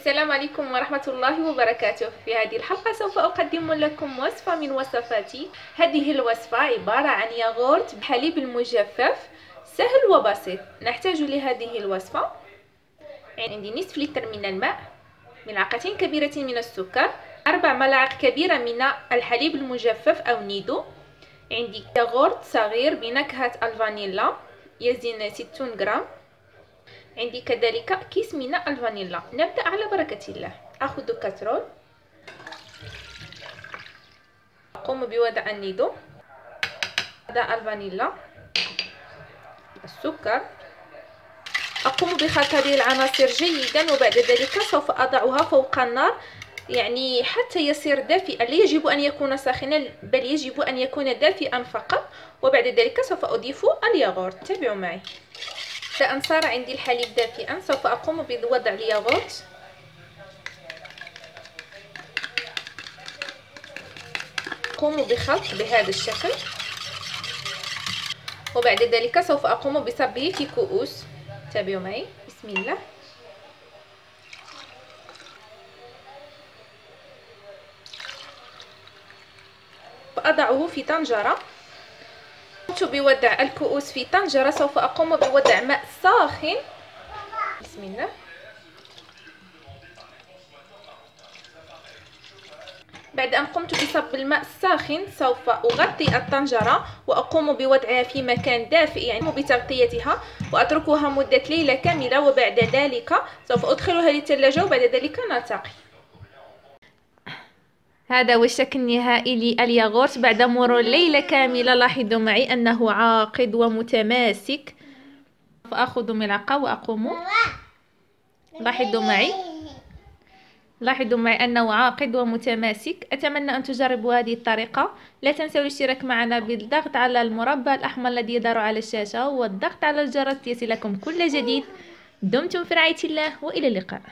السلام عليكم ورحمة الله وبركاته. في هذه الحلقة سوف أقدم لكم وصفة من وصفاتي. هذه الوصفة عبارة عن ياغورت بحليب المجفف، سهل وبسيط. نحتاج لهذه الوصفة عندي نصف لتر من الماء، ملعقتين كبيرة من السكر، 4 ملاعق كبيرة من الحليب المجفف أو نيدو. عندي ياغورت صغير بنكهة الفانيلا يزن 60 جرام. عندي كذلك كيس من الفانيلا. نبدأ على بركة الله. أخذ كاترول، أقوم بوضع النيدو، أضع الفانيلا، السكر، أقوم بخلط هذه العناصر جيدا، وبعد ذلك سوف أضعها فوق النار يعني حتى يصير دافئا. لا يجب أن يكون ساخنا، بل يجب أن يكون دافئا فقط. وبعد ذلك سوف أضيف الياغورت. تابعوا معي. إذا أن صار عندي الحليب دافئا سوف أقوم بوضع الياغورت، أقوم بخلط بهذا الشكل، وبعد ذلك سوف أقوم بصبه في كؤوس. تابعوا معي. بسم الله. أضعه في طنجرة. قمت بوضع الكؤوس في طنجرة. سوف أقوم بوضع ماء ساخن. بسم الله. بعد أن قمت بصب الماء الساخن سوف أغطي الطنجرة وأقوم بوضعها في مكان دافئ، يعني بتغطيتها، وأتركها مدة ليلة كاملة. وبعد ذلك سوف أدخلها للثلاجة، وبعد ذلك نلتقي. هذا هو الشكل النهائي للياغورت بعد مرور ليلة كاملة. لاحظوا معي أنه عاقد ومتماسك. فأخذ ملعقة وأقوم، لاحظوا معي أنه عاقد ومتماسك. أتمنى أن تجربوا هذه الطريقة. لا تنسوا الاشتراك معنا بالضغط على المربع الأحمر الذي يظهر على الشاشة، والضغط على الجرس ليصلكم كل جديد. دمتم في رعاية الله، وإلى اللقاء.